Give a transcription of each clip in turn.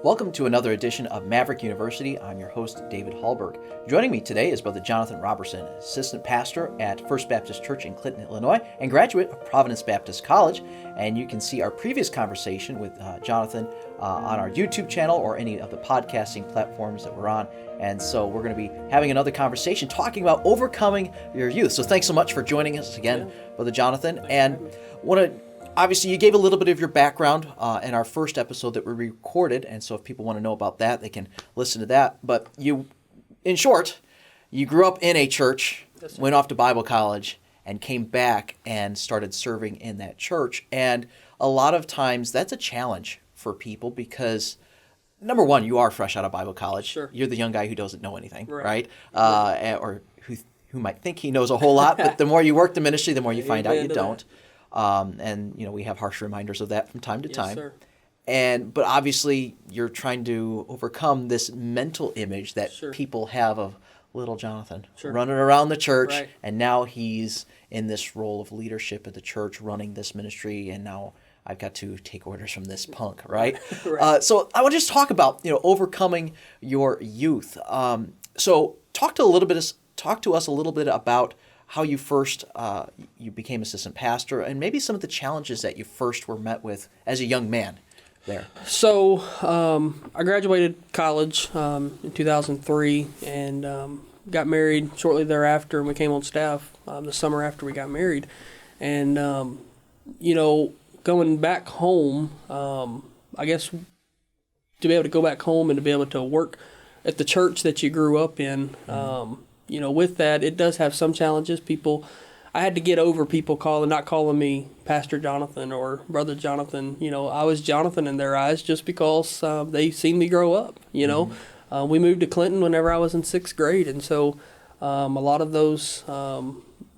Welcome to another edition of Maverick University. I'm your host, David Hallberg. Joining me today is Brother Jonathan Roberson, Assistant Pastor at First Baptist Church in Clinton, Illinois, and graduate of Providence Baptist College. And you can see our previous conversation with Jonathan on our YouTube channel or any of the podcasting platforms that we're on. And so we're going to be having another conversation talking about overcoming your youth. So thanks so much for joining us again, Brother Jonathan. Obviously, you gave a little bit of your background in our first episode that we recorded, and so if people want to know about that, they can listen to that. But you, in short, you grew up in a church, went off to Bible college, and came back and started serving in that church. And a lot of times, that's a challenge for people because, number one, you are fresh out of Bible college. Sure. You're the young guy who doesn't know anything, right? Right. Or who might think he knows a whole lot, but the more you work the ministry, the more you find out you don't. And we have harsh reminders of that from time to time. Sir. But obviously you're trying to overcome this mental image that people have of little Jonathan running around the church, Right. and now he's in this role of leadership at the church, running this ministry, and now I've got to take orders from this punk, right? Right. So I want to just talk about overcoming your youth. So talk to us a little bit about how you first you became assistant pastor, and maybe some of the challenges that you first were met with as a young man there. So I graduated college in 2003 and got married shortly thereafter, and we came on staff the summer after we got married. And, going back home, I guess to be able to go back home and to be able to work at the church that you grew up in, with that, it does have some challenges. I had to get over people not calling me Pastor Jonathan or Brother Jonathan. I was Jonathan in their eyes just because they seen me grow up. We moved to Clinton whenever I was in 6th grade, and so a lot of those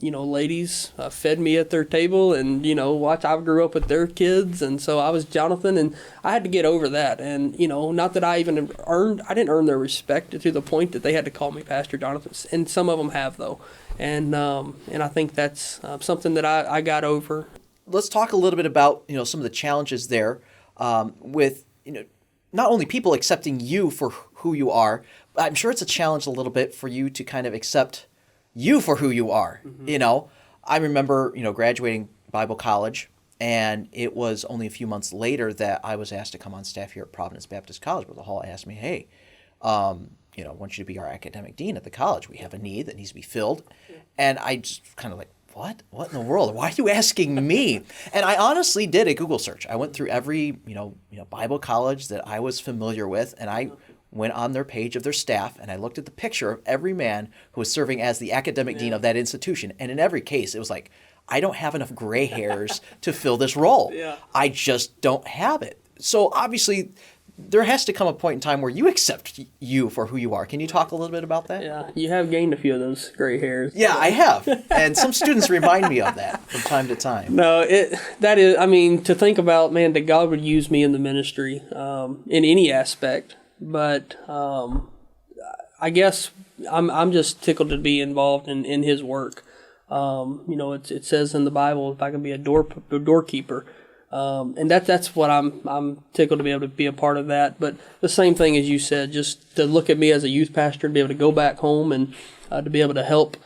ladies fed me at their table, and I grew up with their kids, and so I was Jonathan, and I had to get over that. And not that I didn't earn their respect to the point that they had to call me Pastor Jonathan, and some of them have though, and I think that's something that I got over. Let's talk a little bit about some of the challenges there with not only people accepting you for who you are, but I'm sure it's a challenge a little bit for you to kind of accept you for who you are. Mm-hmm. I remember, graduating Bible college, and it was only a few months later that I was asked to come on staff here at Providence Baptist College, where the hall asked me, hey, I want you to be our academic dean at the college. We have a need that needs to be filled. And I just kind of like, what? What in the world? Why are you asking me? And I honestly did a Google search. I went through every, Bible college that I was familiar with, and I went on their page of their staff, and I looked at the picture of every man who was serving as the academic dean of that institution. And in every case, it was like, I don't have enough gray hairs to fill this role. Yeah. I just don't have it. So obviously, there has to come a point in time where you accept you for who you are. Can you talk a little bit about that? Yeah, you have gained a few of those gray hairs. Yeah, I have. And some students remind me of that from time to time. No, to think about, man, that God would use me in the ministry in any aspect. But I guess I'm just tickled to be involved in His work. It says in the Bible, if I can be a doorkeeper, and that's what I'm tickled to be able to be a part of that. But the same thing as you said, just to look at me as a youth pastor and be able to go back home and to be able to help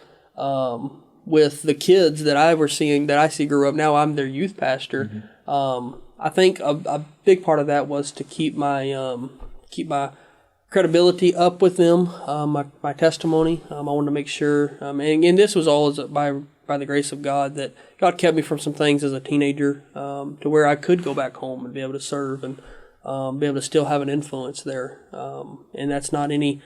with the kids that I see grew up. Now I'm their youth pastor. Mm-hmm. I think a big part of that was to keep my credibility up with them, my testimony. I wanted to make sure, and this was all by the grace of God, that God kept me from some things as a teenager to where I could go back home and be able to serve and be able to still have an influence there. And that's not any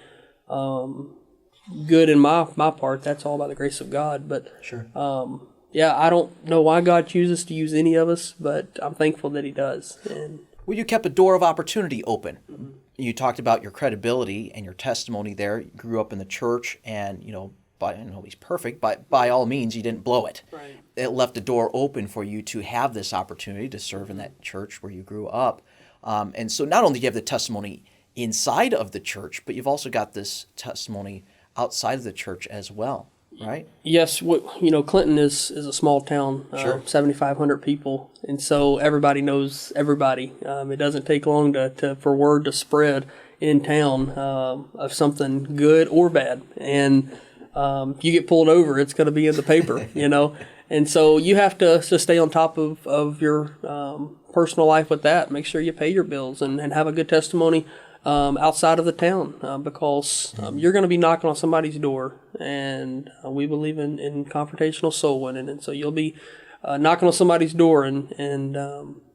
good in my part. That's all by the grace of God. But sure. I don't know why God chooses to use any of us, but I'm thankful that He does. And well, you kept a door of opportunity open. Mm-hmm. You talked about your credibility and your testimony there. You grew up in the church, and nobody's perfect, but by all means, you didn't blow it. Right. It left a door open for you to have this opportunity to serve in that church where you grew up. And so not only do you have the testimony inside of the church, but you've also got this testimony outside of the church as well. right? Yes, Clinton is a small town, Sure. 7,500 people, and so everybody knows everybody. It doesn't take long for word to spread in town of something good or bad, and you get pulled over, it's going to be in the paper, and so you have to stay on top of your personal life with that. Make sure you pay your bills and have a good testimony outside of the town, because you're going to be knocking on somebody's door, and we believe in confrontational soul winning, and so you'll be knocking on somebody's door, and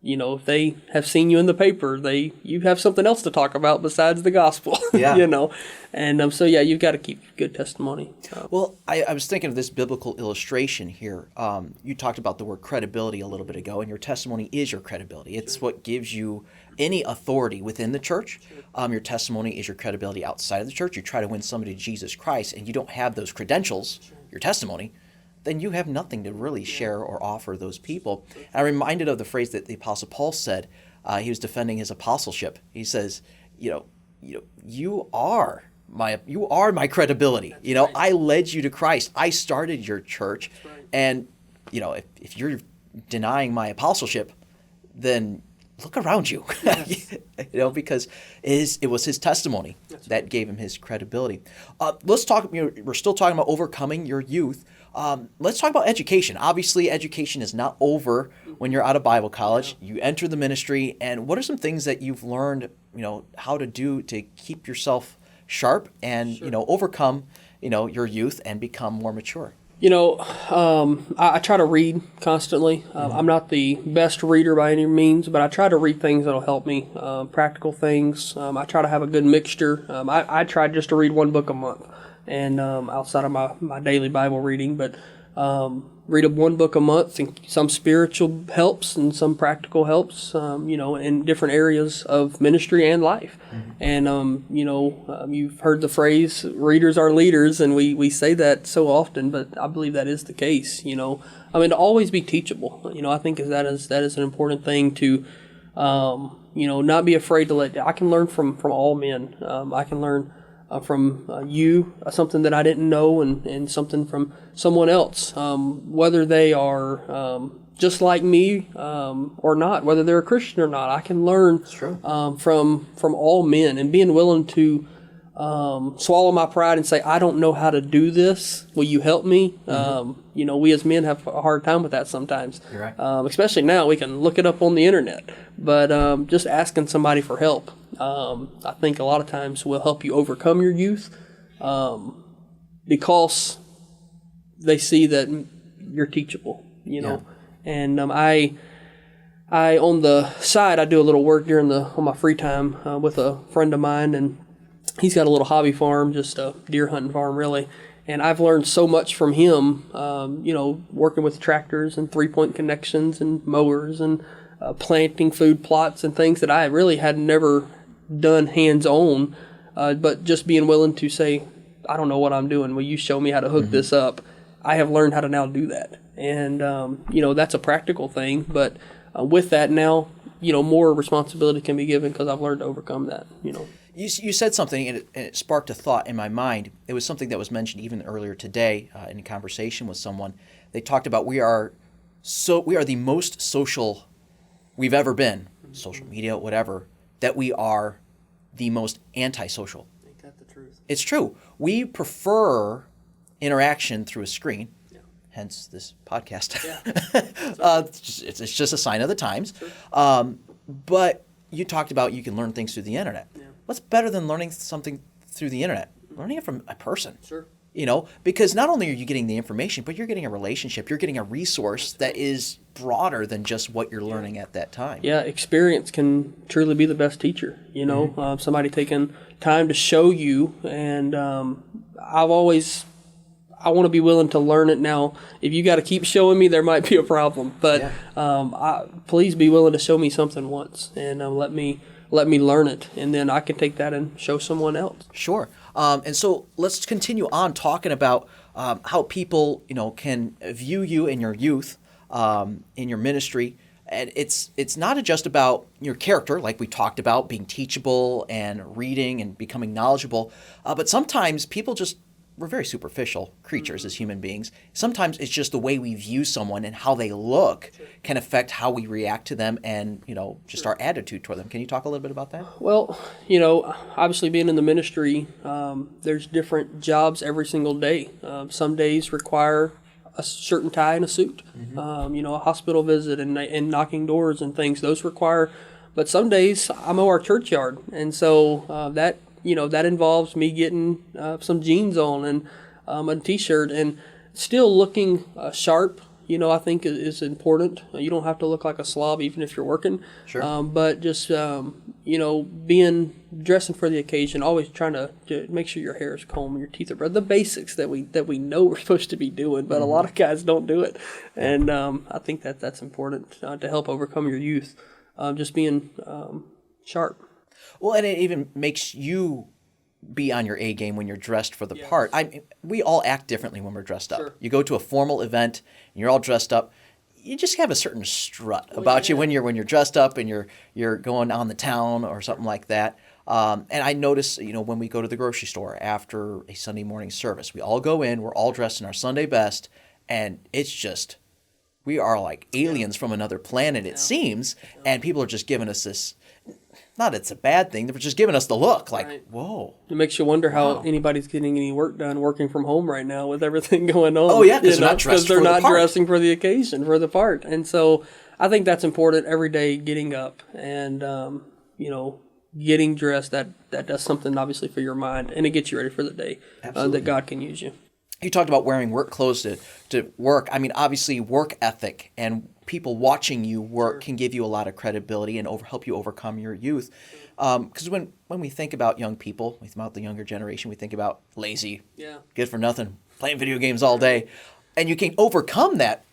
if they have seen you in the paper, you have something else to talk about besides the gospel. Yeah. And so you've got to keep good testimony. Well, I was thinking of this biblical illustration here. You talked about the word credibility a little bit ago, and your testimony is your credibility. It's what gives you any authority within the church. Your testimony is your credibility outside of the church. You try to win somebody to Jesus Christ, and you don't have those credentials, your testimony, then you have nothing to really share or offer those people. And I'm reminded of the phrase that the Apostle Paul said. He was defending his apostleship. He says, you are my credibility. I led you to Christ. I started your church. And, if you're denying my apostleship, then look around you, because it was his testimony that gave him his credibility. Let's talk, we're still talking about overcoming your youth. Let's talk about education. Obviously, education is not over when you're out of Bible college. You enter the ministry, and what are some things that you've learned, how to do to keep yourself sharp and, overcome, your youth and become more mature? I try to read constantly. I'm not the best reader by any means, but I try to read things that'll help me, practical things. I try to have a good mixture. I try just to read one book a month, and outside of my daily Bible reading, but read one book a month, and some spiritual helps and some practical helps, in different areas of ministry and life. And, you've heard the phrase, readers are leaders, and we say that so often, but I believe that is the case, to always be teachable, I think that is an important thing to, not be afraid to I can learn from all men. I can learn from something that I didn't know, and something from someone else, whether they are just like me or not, whether they're a Christian or not. I can learn from all men, and being willing to swallow my pride and say, I don't know how to do this. Will you help me? We as men have a hard time with that sometimes. You're right. Especially now, we can look it up on the internet. But just asking somebody for help, I think a lot of times will help you overcome your youth, because they see that you're teachable, Yeah. And I on the side, I do a little work on my free time with a friend of mine, and he's got a little hobby farm, just a deer hunting farm, really. And I've learned so much from him, working with tractors and 3-point connections and mowers and planting food plots and things that I really had never done hands-on, but just being willing to say, I don't know what I'm doing. Will you show me how to hook this up? I have learned how to now do that. And, that's a practical thing. But with that now, more responsibility can be given because I've learned to overcome that, You said something, and it sparked a thought in my mind. It was something that was mentioned even earlier today in a conversation with someone. They talked about we are the most social we've ever been, social media, whatever, that we are the most antisocial. Ain't that the truth? It's true. We prefer interaction through a screen, hence this podcast. Yeah. It's just a sign of the times. Sure. But you talked about you can learn things through the internet. Yeah. What's better than learning something through the internet? Learning it from a person. Sure. Because not only are you getting the information, but you're getting a relationship. You're getting a resource that is broader than just what you're learning at that time. Yeah, experience can truly be the best teacher. Somebody taking time to show you, and I want to be willing to learn it now. If you got to keep showing me, there might be a problem. But please be willing to show me something once, and let me learn it, and then I can take that and show someone else. Sure. And so let's continue on talking about how people, can view you in your youth, in your ministry. And it's not just about your character, like we talked about, being teachable and reading and becoming knowledgeable. But sometimes people just we're very superficial creatures as human beings. Sometimes it's just the way we view someone and how they look can affect how we react to them and, just our attitude toward them. Can you talk a little bit about that? Well, obviously being in the ministry, there's different jobs every single day. Some days require a shirt and tie and a suit. A hospital visit and knocking doors and things, those require. But some days I mow our churchyard, and so that involves me getting some jeans on and a t-shirt and still looking sharp. I think is important. You don't have to look like a slob even if you're working. Sure. But just dressing for the occasion, always trying to make sure your hair is combed, your teeth are brushed, the basics that we know we're supposed to be doing, but a lot of guys don't do it. And I think that's important to help overcome your youth. Just being sharp. Well, and it even makes you be on your A game when you're dressed for the part. We all act differently when we're dressed up. Sure. You go to a formal event and you're all dressed up. You just have a certain strut about you when you're dressed up and you're going on the town or something like that. And I notice, when we go to the grocery store after a Sunday morning service, we all go in, we're all dressed in our Sunday best, and it's just, we are like aliens from another planet, it seems, and people are just giving us this, not it's a bad thing, they're just giving us the look, like, whoa. It makes you wonder how anybody's getting any work done working from home right now with everything going on. Oh, yeah, because they're not dressing for the occasion, for the part. And so I think that's important every day, getting up and, getting dressed. That does something, obviously, for your mind, and it gets you ready for the day that God can use you. You talked about wearing work clothes to work. I mean, obviously, work ethic and people watching you work can give you a lot of credibility and help you overcome your youth. Because when we think about young people, we think about the younger generation, we think about lazy, good for nothing, playing video games all day. And you can overcome that,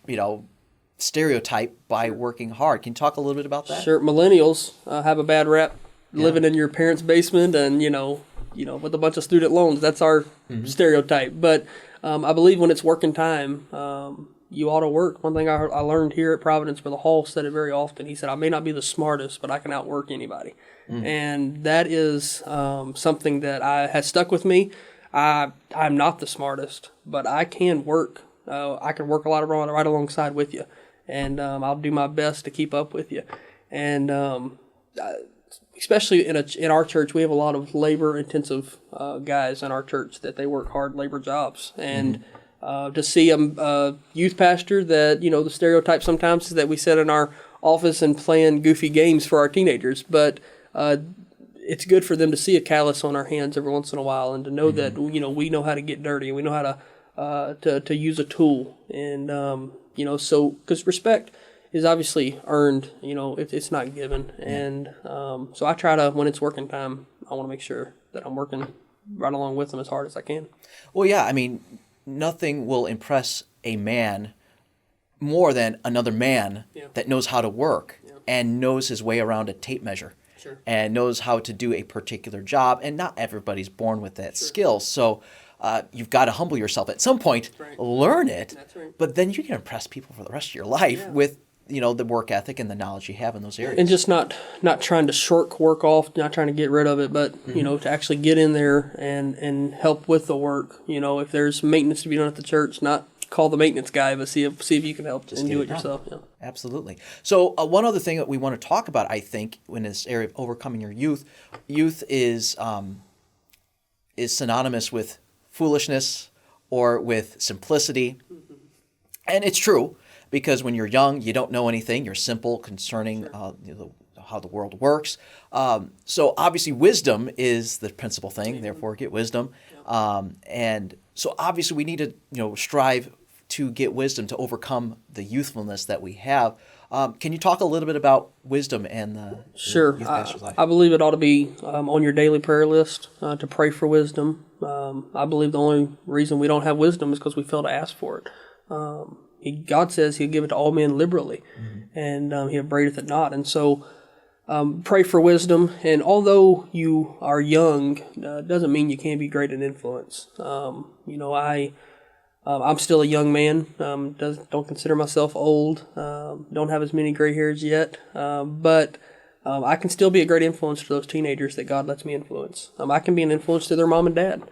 stereotype by working hard. Can you talk a little bit about that? Sure. Millennials have a bad rap living in your parents' basement and, with a bunch of student loans. That's our stereotype. But I believe when it's working time, you ought to work. One thing I learned here at Providence, Brother Hall said it very often. He said, I may not be the smartest, but I can outwork anybody. And that is something that has stuck with me. I'm not the smartest, but I can work. I can work a lot right alongside with you. And I'll do my best to keep up with you. And especially in our church, we have a lot of labor-intensive guys in our church that they work hard labor jobs. And to see a youth pastor that, the stereotype sometimes is that we sit in our office and playing goofy games for our teenagers. But it's good for them to see a callus on our hands every once in a while and to know that, we know how to get dirty and we know how to use a tool. And, so because respect is obviously earned, it's not given. And so I try to, when it's working time, I want to make sure that I'm working right along with them as hard as I can. Well, yeah, I mean, nothing will impress a man more than another man that knows how to work and knows his way around a tape measure and knows how to do a particular job. And not everybody's born with that skill. So you've got to humble yourself at some point, learn it, but then you can impress people for the rest of your life with the work ethic and the knowledge you have in those areas. And just not trying to shirk work off, not trying to get rid of it, but, to actually get in there and help with the work. If there's maintenance to be done at the church, not call the maintenance guy, but see if you can help and do it yourself. Yeah. Absolutely. So one other thing that we want to talk about, I think, in this area of overcoming your youth is synonymous with foolishness or with simplicity. And it's true. Because when you're young, you don't know anything. You're simple concerning how the world works. So obviously wisdom is the principal thing. Therefore, get wisdom. And so obviously we need to strive to get wisdom to overcome the youthfulness that we have. Can you talk a little bit about wisdom and the youth pastor's life? I believe it ought to be on your daily prayer list to pray for wisdom. I believe the only reason we don't have wisdom is because we fail to ask for it. God says He'll give it to all men liberally, and He upbraideth it not. And so pray for wisdom. And although you are young, doesn't mean you can't be great in influence. I'm still a young man. Don't consider myself old. Don't have as many gray hairs yet. But I can still be a great influence to those teenagers that God lets me influence. I can be an influence to their mom and dad.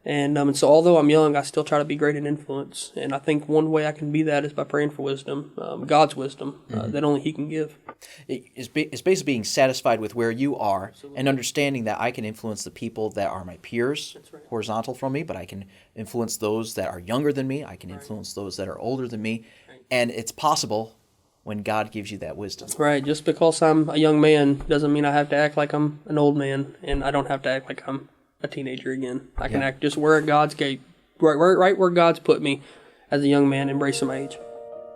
And so although I'm young, I still try to be great in influence. And I think one way I can be that is by praying for wisdom, God's wisdom, that only He can give. It's basically being satisfied with where you are and understanding that I can influence the people that are my peers, horizontal from me, but I can influence those that are younger than me. I can influence those that are older than me. And it's possible when God gives you that wisdom. Right. Just because I'm a young man doesn't mean I have to act like I'm an old man, and I don't have to act like I'm a teenager again. I can act just where God's gate, right where God's put me as a young man, embracing my age.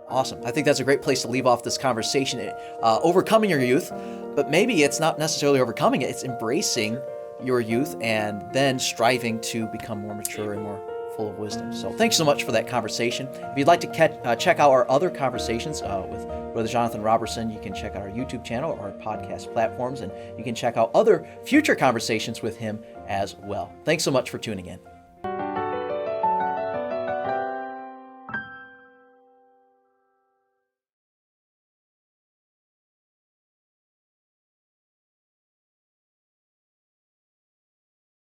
Awesome. I think that's a great place to leave off this conversation. Overcoming your youth, but maybe it's not necessarily overcoming it. It's embracing your youth and then striving to become more mature and more full of wisdom. So thanks so much for that conversation. If you'd like to check out our other conversations with Brother Jonathan Roberson, you can check out our YouTube channel or our podcast platforms, and you can check out other future conversations with him as well. Thanks so much for tuning in.